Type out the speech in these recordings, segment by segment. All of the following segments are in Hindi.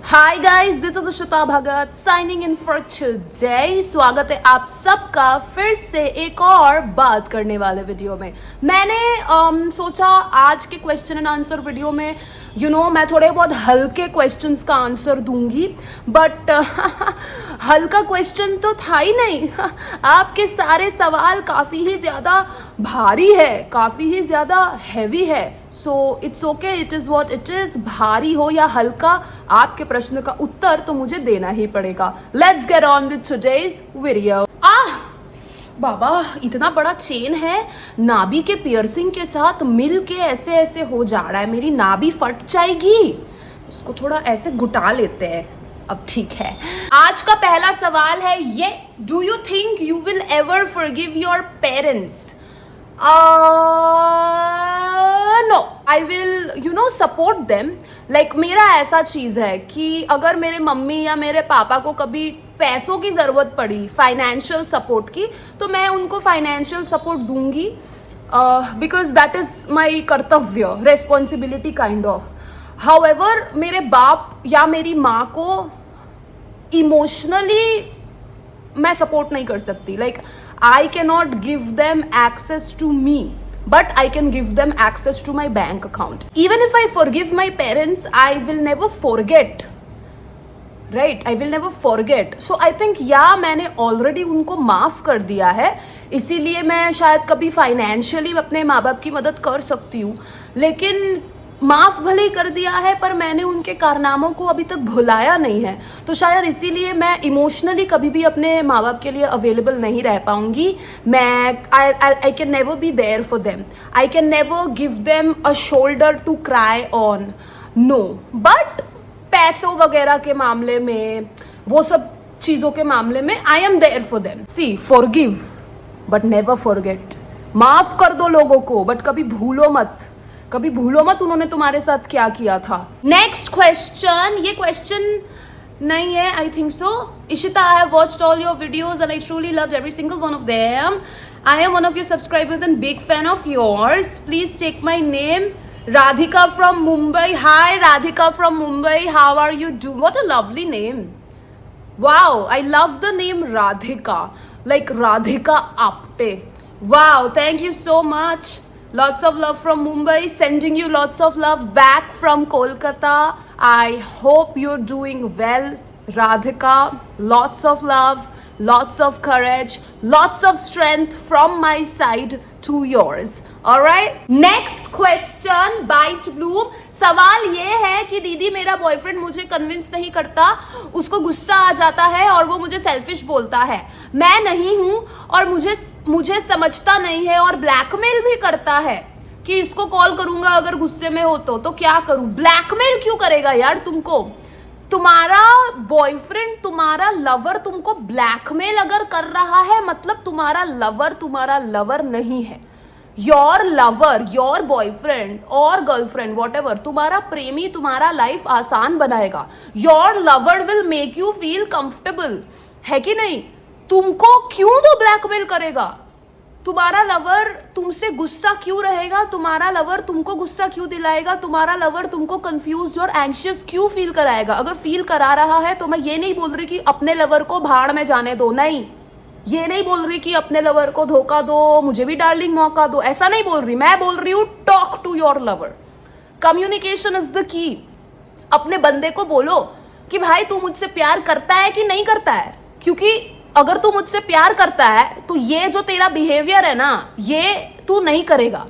Hi guys, this is Ishita Bhagat signing in for today. स्वागत है आप सबका फिर से एक और बात करने वाले वीडियो में। मैंने सोचा आज के क्वेश्चन एंड आंसर वीडियो में मैं थोड़े बहुत हल्के क्वेश्चंस का आंसर दूंगी, बट हल्का क्वेश्चन तो था ही नहीं। आपके सारे सवाल काफ़ी ही ज़्यादा भारी है, काफ़ी ही ज़्यादा हैवी है। So it's okay, it is what it is. भारी हो या हल्का, आपके प्रश्न का उत्तर तो मुझे देना ही पड़ेगा। Let's get on with today's video. बाबा, इतना बड़ा चेन है, नाभि के पियर्सिंग के साथ मिल के ऐसे ऐसे हो जा रहा है, मेरी नाभि फट जाएगी। इसको थोड़ा ऐसे घुटा लेते हैं। अब ठीक है, आज का पहला सवाल है ये, do you think you will ever forgive your parents? No, I will support them. Like मेरा ऐसा चीज़ है कि अगर मेरे मम्मी या मेरे पापा को कभी पैसों की ज़रूरत पड़ी, फाइनेंशियल सपोर्ट की, तो मैं उनको फाइनेंशियल सपोर्ट दूंगी, बिकॉज दैट इज़ माई कर्तव्य, रेस्पॉन्सिबिलिटी काइंड ऑफ। हाउएवर मेरे बाप या मेरी माँ को इमोशनली मैं सपोर्ट नहीं कर सकती। Like I can not give them access to me, but I can give them access to my bank account. Even if I forgive my parents, I will never forget. Right? I will never forget. So I think मैंने already उनको माफ़ कर दिया है, इसीलिए मैं शायद कभी फाइनेंशियली अपने माँ बाप की मदद कर सकती हूँ। लेकिन माफ़ भले ही कर दिया है, पर मैंने उनके कारनामों को अभी तक भुलाया नहीं है, तो शायद इसीलिए मैं इमोशनली कभी भी अपने माँ बाप के लिए अवेलेबल नहीं रह पाऊँगी। I can never be there for them, I can never give them a shoulder to cry on, no. But पैसों वगैरह के मामले में, वो सब चीज़ों के मामले में I am there for them. See, forgive but never forget. माफ़ कर दो लोगों को, बट कभी भूलो मत, कभी भूलो मत उन्होंने तुम्हारे साथ क्या किया था। नेक्स्ट क्वेश्चन, ये क्वेश्चन नहीं है, I think so. Ishita, I have watched all your videos and I truly loved every single one of them. I am one of your subscribers and big fan of yours. Please take my name. Radhika from Mumbai. Hi Radhika from Mumbai, how are you doing? What a lovely name. Wow, I love the name Radhika, like Radhika Apte. Wow, thank you so much. Lots of love from Mumbai, sending you lots of love back from Kolkata. I hope you're doing well, Radhika. Lots of love, lots of courage, lots of strength from my side to yours. Alright, next question, Bite Bloom. सवाल ये है कि दीदी, मेरा बॉयफ्रेंड मुझे कन्विंस नहीं करता, उसको गुस्सा आ जाता है और वो मुझे सेल्फिश बोलता है। मैं नहीं हूँ और मुझे समझता नहीं है और ब्लैकमेल भी करता है कि इसको कॉल करूँगा अगर गुस्से में हो तो क्या करूँ? ब्लैकमेल क्यों करेगा यार तुमको? तुम्हारा बॉयफ्रेंड, तुम्हारा लवर तुमको ब्लैकमेल अगर कर रहा है, मतलब तुम्हारा लवर नहीं है। योर लवर, योर बॉयफ्रेंड और गर्लफ्रेंड, वॉट एवर, तुम्हारा प्रेमी तुम्हारा लाइफ आसान बनाएगा। Your lover will make you feel comfortable, है कि नहीं? तुमको क्यों वो ब्लैकमेल करेगा? तुम्हारा लवर तुमसे गुस्सा क्यों रहेगा? तुम्हारा लवर तुमको गुस्सा क्यों दिलाएगा? तुम्हारा लवर तुमको कंफ्यूज्ड और एंग्शियस क्यों फील कराएगा? अगर फील करा रहा है तो मैं ये नहीं बोल रही कि अपने लवर को भाड़ में जाने दो, नहीं। ये नहीं बोल रही कि अपने लवर को धोखा दो, मुझे भी डार्लिंग मौका दो, ऐसा नहीं बोल रही। मैं बोल रही हूँ talk to your lover. Communication is the key. अपने बंदे को बोलो कि भाई तू मुझसे प्यार करता है कि नहीं करता है, क्योंकि अगर तू मुझसे प्यार करता है तो ये जो तेरा बिहेवियर है ना, ये तू नहीं करेगा।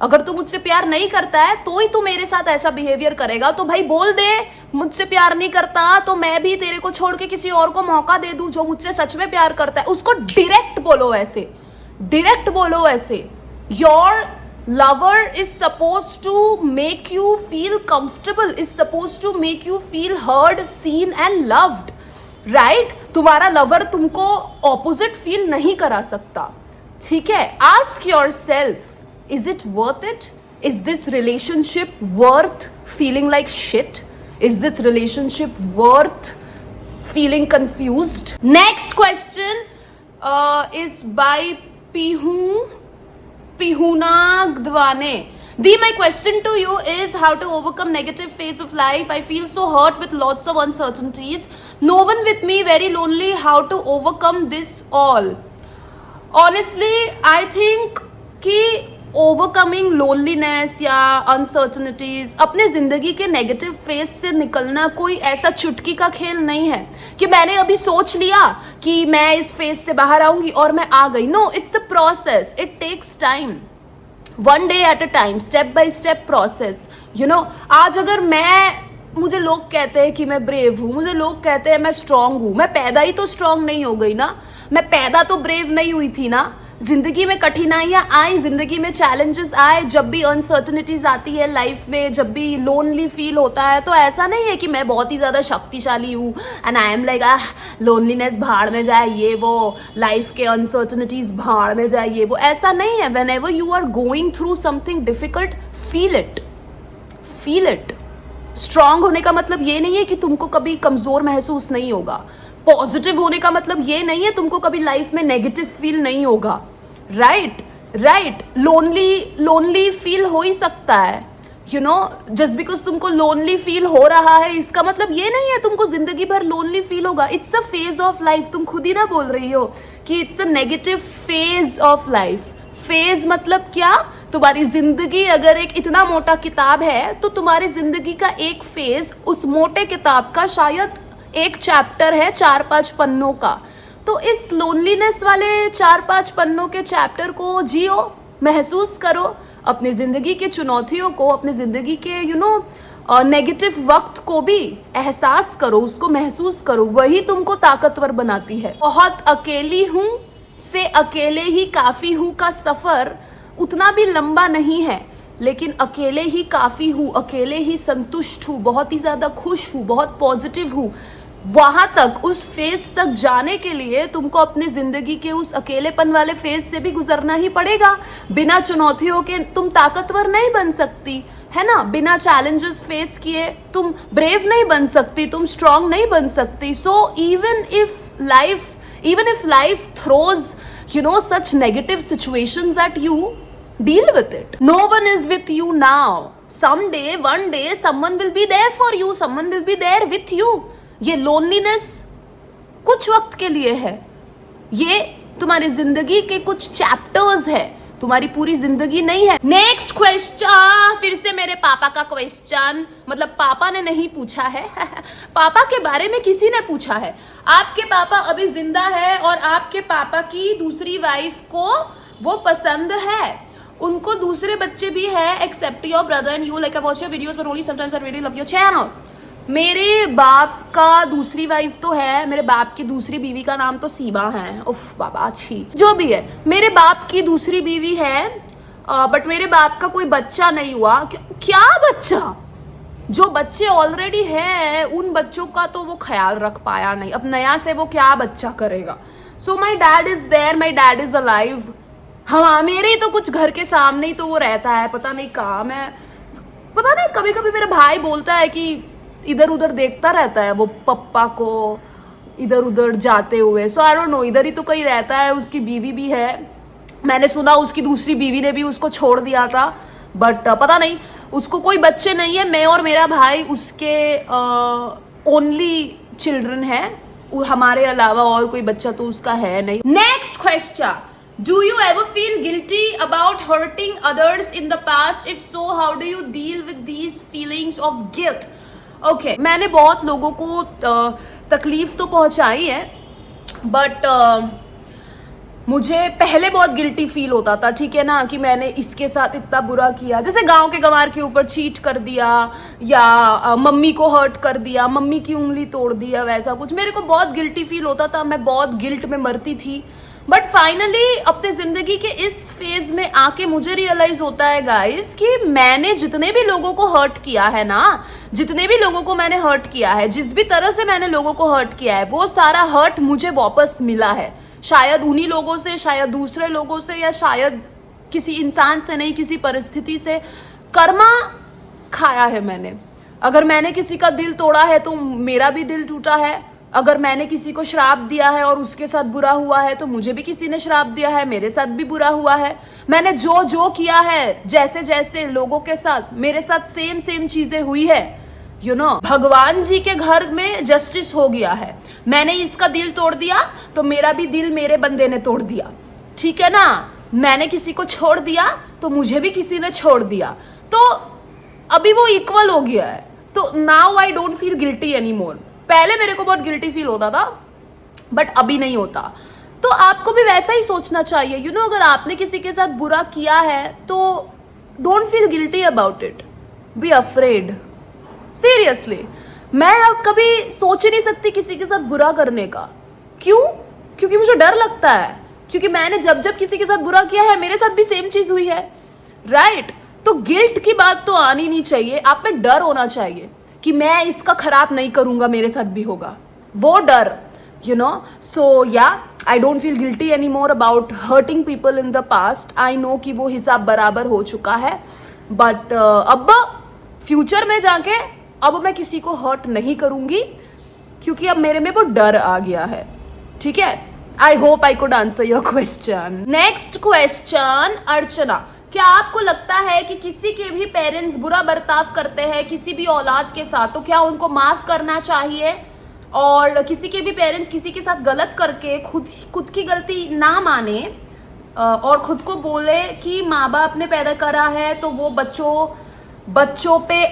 अगर तू मुझसे प्यार नहीं करता है तो ही तू मेरे साथ ऐसा बिहेवियर करेगा। तो भाई बोल दे, मुझसे प्यार नहीं करता तो मैं भी तेरे को छोड़ के किसी और को मौका दे दूं जो मुझसे सच में प्यार करता है। उसको डायरेक्ट बोलो ऐसे, डायरेक्ट बोलो ऐसे। Your lover is suppose to make you feel comfortable, is suppose to make you feel heard, seen and loved, right? तुम्हारा लवर तुमको ऑपोजिट फील नहीं करा सकता, ठीक है? Ask your self, is it worth it? Is this relationship worth feeling like shit? Is this relationship worth feeling confused? Next question is by Pihuna Gdwane. Dee, my question to you is how to overcome negative phase of life. I feel so hurt with lots of uncertainties. No one with me, very lonely. How to overcome this all? Honestly, I think कि ओवरकमिंग लोनलीनेस या अनसर्टनिटीज, अपने ज़िंदगी के नेगेटिव फेज से निकलना कोई ऐसा चुटकी का खेल नहीं है कि मैंने अभी सोच लिया कि मैं इस फेज से बाहर आऊंगी और मैं आ गई. No, it's a process. It takes time, one day at a time, step by step process. You know, आज अगर मुझे लोग कहते हैं कि मैं ब्रेव हूँ, मुझे लोग कहते हैं मैं स्ट्रांग हूँ. मैं पैदा ही तो स्ट्रांग नहीं हो गई ना, मैं पैदा तो ब्रेव नहीं हुई थी ना. जिंदगी में कठिनाइयाँ आई, जिंदगी में चैलेंजेस आए, जब भी अनसर्टनिटीज आती है लाइफ में, जब भी लोनली फील होता है, तो ऐसा नहीं है कि मैं बहुत ही ज़्यादा शक्तिशाली हूँ and I am like loneliness भाड़ में जाए, ये वो, लाइफ के अनसर्टनिटीज भाड़ में जाए, ये वो. ऐसा नहीं है. Whenever you are going through something difficult, feel it, feel it. Strong होने का मतलब ये नहीं है कि तुमको कभी कमज़ोर महसूस नहीं होगा. पॉजिटिव होने का मतलब ये नहीं है तुमको कभी लाइफ में नेगेटिव फील नहीं होगा. राइट. लोनली फील हो ही सकता है. यू नो, जस्ट बिकॉज तुमको लोनली फील हो रहा है इसका मतलब ये नहीं है तुमको जिंदगी भर लोनली फील होगा. It's a phase of life. तुम खुद ही ना बोल रही हो कि it's a negative phase of life. Phase मतलब क्या? तुम्हारी जिंदगी अगर एक इतना मोटा किताब है तो तुम्हारी जिंदगी का एक फेज उस मोटे किताब का शायद एक चैप्टर है 4-5 पन्नों का. तो इस लोनलीनेस वाले 4-5 पन्नों के चैप्टर को जियो, महसूस करो अपनी ज़िंदगी के चुनौतियों को, अपनी ज़िंदगी के नेगेटिव वक्त को भी एहसास करो, उसको महसूस करो. वही तुमको ताकतवर बनाती है. बहुत अकेली हूँ से अकेले ही काफ़ी हूँ का सफ़र उतना भी लंबा नहीं है, लेकिन अकेले ही काफ़ी हूँ, अकेले ही संतुष्ट हूँ, बहुत ही ज़्यादा खुश हूँ, बहुत पॉजिटिव हूँ. वहाँ तक, उस फेज तक जाने के लिए तुमको अपनी ज़िंदगी के उस अकेलेपन वाले फेज से भी गुजरना ही पड़ेगा. बिना चुनौतियों के तुम ताकतवर नहीं बन सकती, है ना. बिना चैलेंजेस फेस किए तुम ब्रेव नहीं बन सकती, तुम स्ट्रांग नहीं बन सकती. So even if life throws such negative situations at you, deal with it. No one is with you now. Someday, one day, someone will be there for you, someone will be there with you. ये loneliness कुछ वक्त के लिए है. ये तुम्हारी जिंदगी के कुछ चैप्टर्स है, तुम्हारी पूरी जिंदगी नहीं है. नेक्स्ट क्वेश्चन, फिर से मेरे पापा का क्वेश्चन. मतलब पापा ने नहीं पूछा है पापा के बारे में किसी ने पूछा है. आपके पापा अभी जिंदा है और आपके पापा की दूसरी वाइफ को वो पसंद है, उनको दूसरे बच्चे भी है except your brother and you. Like I watch your videos but only sometimes I really love your channel. मेरे बाप का दूसरी वाइफ तो है, मेरे बाप की दूसरी बीवी का नाम तो सीमा है. उफ बाबा, अच्छी जो भी है, मेरे बाप की दूसरी बीवी है, बट मेरे बाप का कोई बच्चा नहीं हुआ. क्या बच्चा? जो बच्चे ऑलरेडी है उन बच्चों का तो वो ख्याल रख पाया नहीं, अब नया से वो क्या बच्चा करेगा. So my dad is there, my dad is alive. हाँ, मेरे तो कुछ घर के सामने ही तो वो रहता है, पता नहीं कहाँ. मैं पता नहीं, कभी कभी मेरा भाई बोलता है कि इधर उधर देखता रहता है वो पप्पा को इधर उधर जाते हुए. सो आई डोंट नो, इधर ही तो कहीं रहता है. उसकी बीवी भी है, मैंने सुना उसकी दूसरी बीवी ने भी उसको छोड़ दिया था, बट पता नहीं, उसको कोई बच्चे नहीं है. मैं और मेरा भाई उसके ओनली चिल्ड्रन है, हमारे अलावा और कोई बच्चा तो उसका है नहीं. Next question, do you ever feel guilty about hurting others in the past? If so, how do you deal with these feelings of guilt? Okay, मैंने बहुत लोगों को तकलीफ तो पहुंचाई है, बट मुझे पहले बहुत गिल्टी फील होता था, ठीक है ना, कि मैंने इसके साथ इतना बुरा किया, जैसे गांव के गंवार के ऊपर चीट कर दिया या मम्मी को हर्ट कर दिया, मम्मी की उंगली तोड़ दिया, वैसा कुछ. मेरे को बहुत गिल्टी फील होता था, मैं बहुत गिल्ट में मरती थी. बट फाइनली अपने ज़िंदगी के इस फेज़ में आके मुझे रियलाइज़ होता है गाइस कि मैंने जितने भी लोगों को हर्ट किया है ना, जितने भी लोगों को मैंने हर्ट किया है, जिस भी तरह से मैंने लोगों को हर्ट किया है, वो सारा हर्ट मुझे वापस मिला है. शायद उन्हीं लोगों से, शायद दूसरे लोगों से, या शायद किसी इंसान से नहीं, किसी परिस्थिति से. कर्मा खाया है मैंने. अगर मैंने किसी का दिल तोड़ा है तो मेरा भी दिल टूटा है. अगर मैंने किसी को श्राप दिया है और उसके साथ बुरा हुआ है तो मुझे भी किसी ने श्राप दिया है, मेरे साथ भी बुरा हुआ है। मैंने जो जो किया है, जैसे जैसे लोगों के साथ मेरे साथ सेम सेम चीजें हुई है। भगवान जी के घर में जस्टिस हो गया है। मैंने इसका दिल तोड़ दिया तो मेरा भी दिल मेरे बंदे ने तोड़ दिया, ठीक है ना। मैंने किसी को छोड़ दिया तो मुझे भी किसी ने छोड़ दिया, तो अभी वो इक्वल हो गया है। तो now I don't feel guilty any more. पहले मेरे को बहुत गिल्टी फील होता था, बट अभी नहीं होता। तो आपको भी वैसा ही सोचना चाहिए। अगर आपने किसी के साथ बुरा किया है तो don't feel guilty about it, be afraid. Seriously, मैं अब कभी सोच ही नहीं सकती किसी के साथ बुरा करने का। क्यों? क्योंकि मुझे डर लगता है, क्योंकि मैंने जब जब किसी के साथ बुरा किया है मेरे साथ भी सेम चीज हुई है, राइट? तो गिल्ट की बात तो आनी नहीं चाहिए, आप में डर होना चाहिए कि मैं इसका खराब नहीं करूंगा, मेरे साथ भी होगा, वो डर, सो या I don't feel guilty any more about hurting people in the past. I know कि वो हिसाब बराबर हो चुका है, बट अब फ्यूचर में जाके अब मैं किसी को हर्ट नहीं करूंगी, क्योंकि अब मेरे में वो डर आ गया है, ठीक है। I hope I could answer your question. Next question, Archana, क्या आपको लगता है कि किसी के भी पेरेंट्स बुरा बर्ताव करते हैं किसी भी औलाद के साथ, तो क्या उनको माफ करना चाहिए? और किसी के भी पेरेंट्स किसी के साथ गलत करके खुद की गलती ना माने और खुद को बोले कि माँ बाप ने पैदा करा है, तो वो बच्चों पे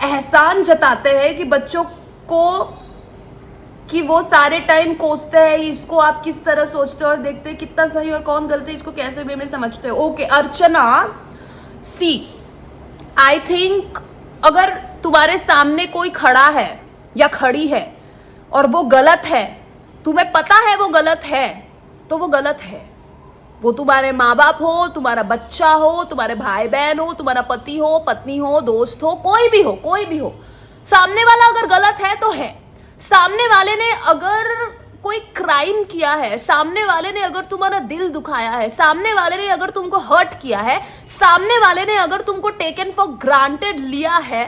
एहसान जताते हैं कि बच्चों को कि वो सारे टाइम कोसते हैं, इसको आप किस तरह सोचते हो और देखते हैं कितना सही और कौन गलती, इसको कैसे वे में समझते हो? Okay Archana, C I think अगर तुम्हारे सामने कोई खड़ा है या खड़ी है और वो गलत है, तुम्हें पता है वो गलत है, तो वो गलत है। वो तुम्हारे माँ बाप हो, तुम्हारा बच्चा हो, तुम्हारे भाई बहन हो, तुम्हारा पति हो, पत्नी हो, दोस्त हो, कोई भी हो, सामने वाला अगर गलत है तो है। सामने वाले ने अगर कोई क्राइम किया है, सामने वाले ने अगर तुम्हारा दिल दुखाया है, सामने वाले ने अगर तुमको हर्ट किया है, सामने वाले ने अगर तुमको टेकन फॉर ग्रांटेड लिया है,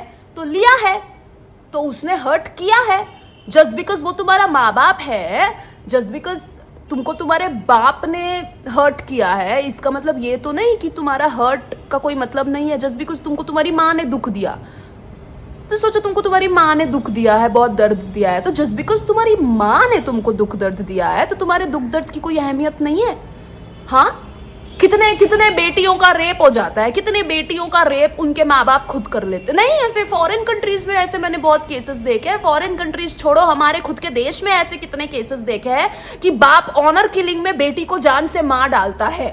तो उसने हर्ट किया है। जस्ट बिकॉज वो तुम्हारा माँ बाप है, जस्ट बिकॉज तुमको तुम्हारे बाप ने हर्ट किया है, इसका मतलब ये तो नहीं कि तुम्हारा हर्ट का कोई मतलब नहीं है। जस्ट बिकॉज तुमको तुम्हारी माँ ने दुख दिया, तो सोचो तुमको तुम्हारी माँ ने दुख दिया है, बहुत दर्द दिया है, तो जस्ट बिकॉज तुम्हारी माँ ने तुमको दुख दर्द दिया है तो तुम्हारे दुख दर्द की कोई अहमियत नहीं है। हाँ, कितने बेटियों का रेप हो जाता है, कितने बेटियों का रेप उनके माँ बाप खुद कर लेते नहीं। ऐसे फॉरेन कंट्रीज में ऐसे मैंने बहुत केसेस देखे हैं। फॉरेन कंट्रीज छोड़ो, हमारे खुद के देश में ऐसे कितने केसेस देखे हैं कि बाप ऑनर किलिंग में बेटी को जान से मार डालता है।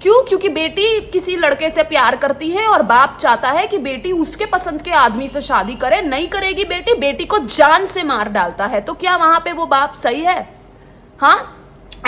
क्यों? क्योंकि बेटी किसी लड़के से प्यार करती है और बाप चाहता है कि बेटी उसके पसंद के आदमी से शादी करे। नहीं करेगी बेटी को जान से मार डालता है। तो क्या वहां पे वो बाप सही है? हाँ,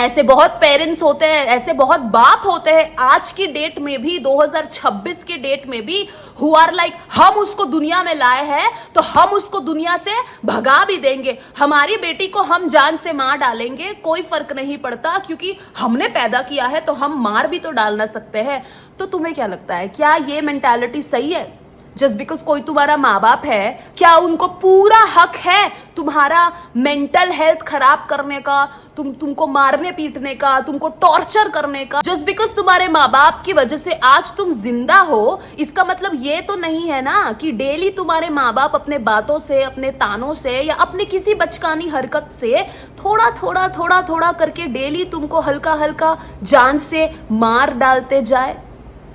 ऐसे बहुत पेरेंट्स होते हैं, ऐसे बहुत बाप होते हैं आज की डेट में भी, 2026 के डेट में भी, हु आर लाइक हम उसको दुनिया में लाए हैं तो हम उसको दुनिया से भगा भी देंगे, हमारी बेटी को हम जान से मार डालेंगे, कोई फर्क नहीं पड़ता, क्योंकि हमने पैदा किया है तो हम मार भी तो डालना सकते हैं। तो तुम्हें क्या लगता है, क्या ये मेंटालिटी सही है? जस्ट बिकॉज कोई तुम्हारा माँ बाप है, क्या उनको पूरा हक है तुम्हारा मेंटल हेल्थ खराब करने का, तुमको मारने पीटने का, तुमको टॉर्चर करने का? जस्ट बिकॉज तुम्हारे माँ बाप की वजह से आज तुम जिंदा हो, इसका मतलब ये तो नहीं है ना कि डेली तुम्हारे माँ बाप अपने बातों से, अपने तानों से या अपने किसी बचकानी हरकत से थोड़ा करके डेली तुमको हल्का हल्का जान से मार डालते जाए।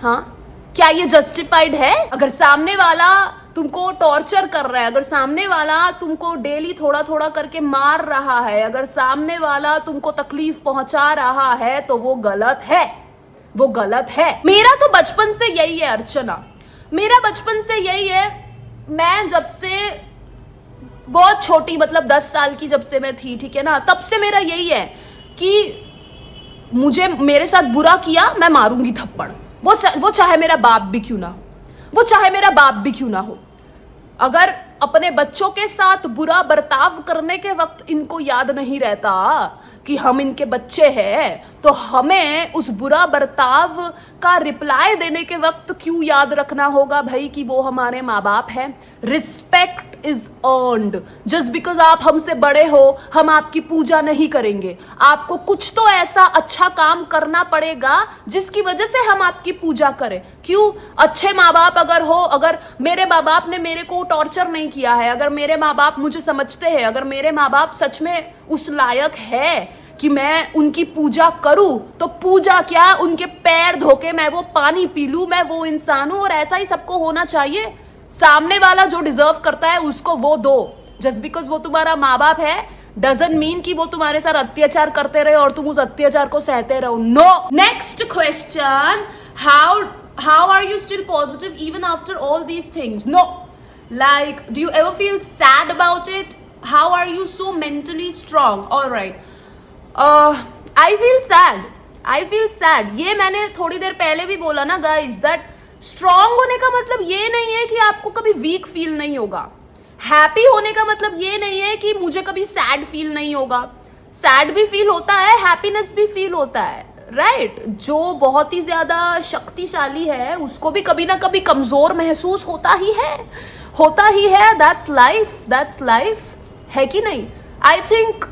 हाँ, क्या ये जस्टिफाइड है? अगर सामने वाला तुमको टॉर्चर कर रहा है, अगर सामने वाला तुमको डेली थोड़ा करके मार रहा है, अगर सामने वाला तुमको तकलीफ पहुंचा रहा है, तो वो गलत है, वो गलत है। मेरा तो बचपन से यही है अर्चना, मेरा बचपन से यही है। मैं जब से बहुत छोटी, मतलब 10 साल की जब से मैं थी, ठीक है ना, तब से मेरा यही है कि मुझे मेरे साथ बुरा किया मैं मारूंगी थप्पड़, वो चाहे मेरा बाप भी क्यों ना, वो चाहे मेरा बाप भी क्यों ना हो। अगर अपने बच्चों के साथ बुरा बर्ताव करने के वक्त इनको याद नहीं रहता कि हम इनके बच्चे हैं, तो हमें उस बुरा बर्ताव का रिप्लाई देने के वक्त क्यों याद रखना होगा भाई कि वो हमारे माँ बाप हैं? Respect is earned. Just because आप हमसे बड़े हो हम आपकी पूजा नहीं करेंगे। आपको कुछ तो ऐसा अच्छा काम करना पड़ेगा जिसकी वजह से हम आपकी पूजा करें। क्यों? अच्छे माँ बाप अगर हो, अगर मेरे माँ बाप ने मेरे को टॉर्चर नहीं किया है, अगर मेरे माँ बाप मुझे समझते हैं, अगर मेरे माँ बाप सच में उस लायक है कि मैं उनकी पूजा करूं, तो पूजा क्या, उनके पैर धोके मैं वो पानी पी लूं, मैं वो इंसान हूं। और ऐसा ही सबको होना चाहिए। सामने वाला जो डिजर्व करता है उसको वो दो। जस्ट बिकॉज वो तुम्हारा माँ बाप है डजंट मीन कि वो तुम्हारे साथ अत्याचार करते रहे और तुम उस अत्याचार को सहते रहो। No. Next question, how are you still positive even after all these things? No. Like, do you ever feel sad about it? How are you so mentally strong? Alright, I feel sad. ये मैंने थोड़ी देर पहले भी बोला ना गाइज, दैट स्ट्रांग होने का मतलब ये नहीं है कि आपको कभी वीक फील नहीं होगा। हैप्पी होने का मतलब ये नहीं है कि मुझे कभी सैड फील नहीं होगा। सैड भी फील होता है, हैप्पीनेस भी फील होता है, राइट? जो बहुत ही ज्यादा शक्तिशाली है उसको भी कभी ना कभी कमजोर महसूस होता ही है। दैट्स लाइफ, है कि नहीं? आई थिंक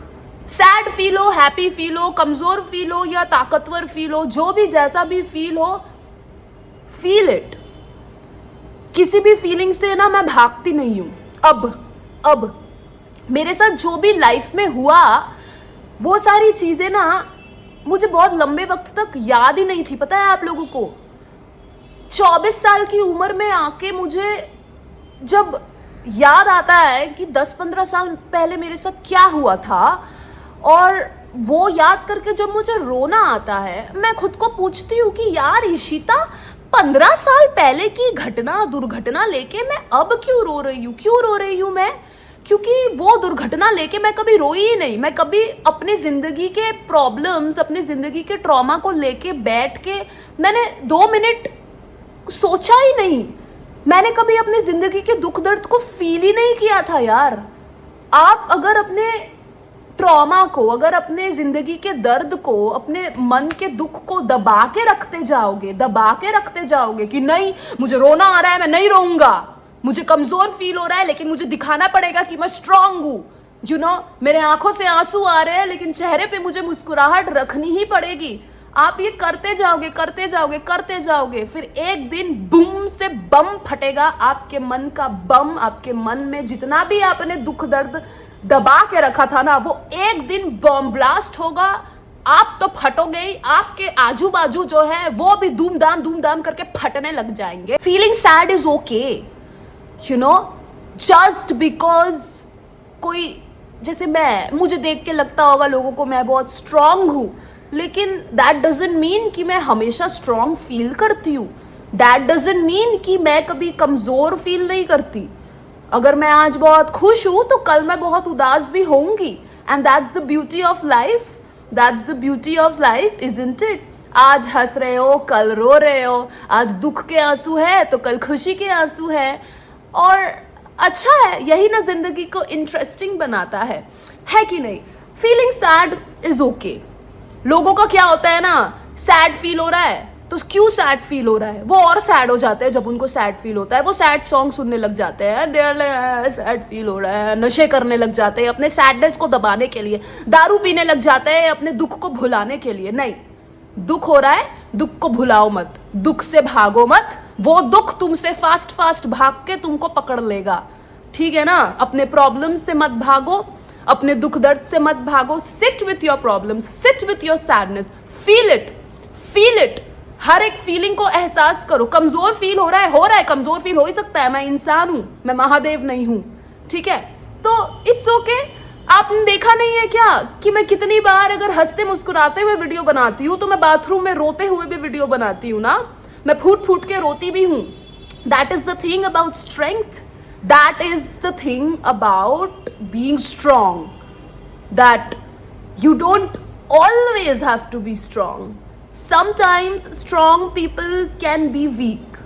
सैड फील हो, हैप्पी फील हो, कमजोर फील हो या ताकतवर फील हो, जो भी जैसा भी फील हो, फील इट। किसी भी फीलिंग से ना मैं भागती नहीं हूं। अब मेरे साथ जो भी लाइफ में हुआ वो सारी चीजें ना मुझे बहुत लंबे वक्त तक याद ही नहीं थी। पता है आप लोगों को, 24 साल की उम्र में आके मुझे जब याद आता है कि 10-15 साल पहले मेरे साथ क्या हुआ था, और वो याद करके जब मुझे रोना आता है, मैं खुद को पूछती हूँ कि यार ईशिता, 15 साल पहले की दुर्घटना लेके मैं अब क्यों रो रही हूँ मैं? क्योंकि वो दुर्घटना लेके मैं कभी रोई ही नहीं। मैं कभी अपनी जिंदगी के प्रॉब्लम्स, अपनी जिंदगी के ट्रॉमा को लेके बैठ के मैंने 2 मिनट सोचा ही नहीं। मैंने कभी अपनी जिंदगी के दुख दर्द को फील ही नहीं किया था यार। आप अगर अपने ट्रॉमा को, अगर अपने जिंदगी के दर्द को, अपने मन के दुख को दबा के रखते जाओगे कि नहीं मुझे रोना आ रहा है, मैं नहीं रोऊंगा, मुझे कमजोर फील हो रहा है लेकिन मुझे दिखाना पड़ेगा कि मैं स्ट्रांग हूं, मेरे आंखों से आंसू आ रहे हैं लेकिन चेहरे पे मुझे मुस्कुराहट रखनी ही पड़ेगी। आप ये करते जाओगे, फिर एक दिन बूम से बम फटेगा, आपके मन का बम। आपके मन में जितना भी आपने दुख दर्द दबा के रखा था ना, वो एक दिन बम ब्लास्ट होगा। आप तो फटोगे ही, आपके आजू बाजू जो है वो भी धूम धाम करके फटने लग जाएंगे। Feeling sad is okay, just because कोई, जैसे मुझे देख के लगता होगा लोगों को मैं बहुत स्ट्रांग हूं, लेकिन दैट डजंट मीन कि मैं हमेशा स्ट्रांग फील करती हूँ। दैट डजंट मीन कि मैं कभी कमजोर फील नहीं करती। अगर मैं आज बहुत खुश हूं तो कल मैं बहुत उदास भी होंगी, and that's the beauty of life, isn't it? आज हंस रहे हो, कल रो रहे हो, आज दुख के आंसू है तो कल खुशी के आंसू है, और अच्छा है, यही ना जिंदगी को इंटरेस्टिंग बनाता है कि नहीं? Feeling sad is okay. लोगों का क्या होता है ना, सैड फील हो रहा है तो क्यों सैड फील हो रहा है, वो और सैड हो जाते हैं। जब उनको सैड फील होता है वो सैड सॉन्ग सुनने लग जाते हैं, सैड फील हो रहा है, नशे करने लग जाते हैं अपने सैडनेस को दबाने के लिए, दारू पीने लग जाते हैं अपने दुख को भुलाने के लिए। नहीं, दुख हो रहा है, दुख को भुलाओ मत, दुख से भागो मत, वो दुख तुमसे फास्ट भाग के तुमको पकड़ लेगा, ठीक है ना? अपने प्रॉब्लम से मत भागो, अपने दुख दर्द से मत भागो। Sit with your problems, sit with your sadness, feel it. हर एक फीलिंग को एहसास करो। कमजोर फील हो रहा है, कमजोर फील हो ही सकता है, मैं इंसान हूं, मैं महादेव नहीं हूं, ठीक है? तो इट्स ओके। आपने देखा नहीं है क्या कि मैं कितनी बार अगर हंसते मुस्कुराते हुए वीडियो बनाती हूँ तो मैं बाथरूम में रोते हुए भी वीडियो बनाती हूँ ना, मैं फूट के रोती भी हूँ। That is the thing about strength, that is the thing about being strong, that you don't always have to be strong. Sometimes strong people can be weak.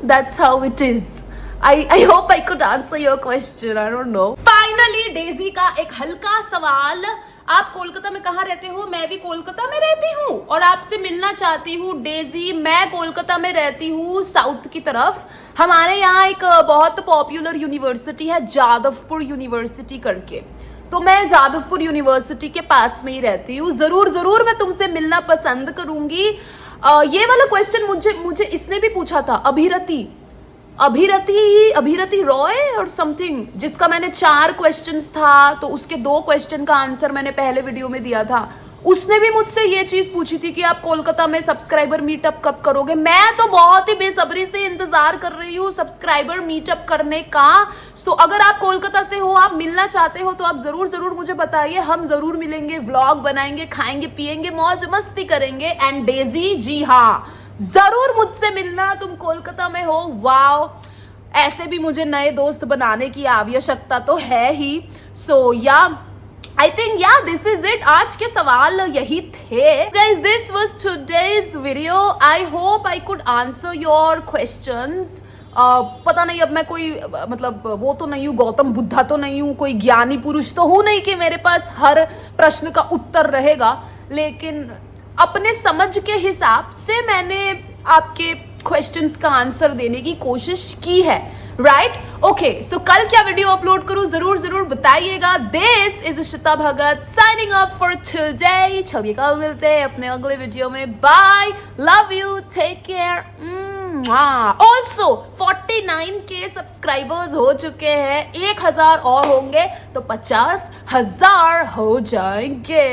That's how it is. I hope I could answer your question. I don't know. Finally, Daisy का एक हल्का सवाल आप कोलकाता में कहाँ रहते हो? मैं भी कोलकाता में रहती हूँ और आपसे मिलना चाहती हूँ। डेजी, मैं कोलकाता में रहती हूँ साउथ की तरफ। हमारे यहाँ एक बहुत पॉपुलर यूनिवर्सिटी है, जादवपुर यूनिवर्सिटी करके, तो मैं जादवपुर यूनिवर्सिटी के पास में ही रहती हूँ। ज़रूर मैं तुमसे मिलना पसंद करूँगी। ये वाला क्वेश्चन मुझे इसने भी पूछा था, अभिरति रॉय और समथिंग, जिसका मैंने 4 क्वेश्चंस था, तो उसके 2 क्वेश्चन का आंसर मैंने पहले वीडियो में दिया था। उसने भी मुझसे ये चीज़ पूछी थी कि आप कोलकाता में सब्सक्राइबर मीटअप कब करोगे। मैं तो बहुत ही बेसब्री से इंतज़ार कर रही हूँ सब्सक्राइबर मीटअप करने का। सो अगर आप कोलकाता से हो, आप मिलना चाहते हो, तो आप ज़रूर मुझे बताइए। हम ज़रूर मिलेंगे, व्लॉग बनाएंगे, खाएंगे पिएंगे, मौज मस्ती करेंगे। एंड डेजी, जी हाँ, ज़रूर मुझसे मिलना। तुम कोलकाता में हो, वाओ। ऐसे भी मुझे नए दोस्त बनाने की आवश्यकता तो है ही। सो या आई थिंक या दिस इज इट। आज के सवाल यही थे guys. This was today's video. I hope I could answer your questions. पता नहीं, अब मैं कोई मतलब वो तो नहीं हूँ, गौतम बुद्धा तो नहीं हूँ, कोई ज्ञानी पुरुष तो हूँ नहीं कि मेरे पास हर प्रश्न का उत्तर रहेगा, लेकिन अपने समझ के हिसाब से मैंने आपके क्वेश्चंस का आंसर देने की कोशिश की है, राइट? ओके, सो कल क्या वीडियो अपलोड करूं ज़रूर बताइएगा। This is Ishita Bhagat signing off for today. चलिए कल मिलते हैं अपने अगले वीडियो में। Bye, love you, take care. Also 49K subscribers हो चुके हैं, 1000 और होंगे तो 50,000 हो जाएंगे।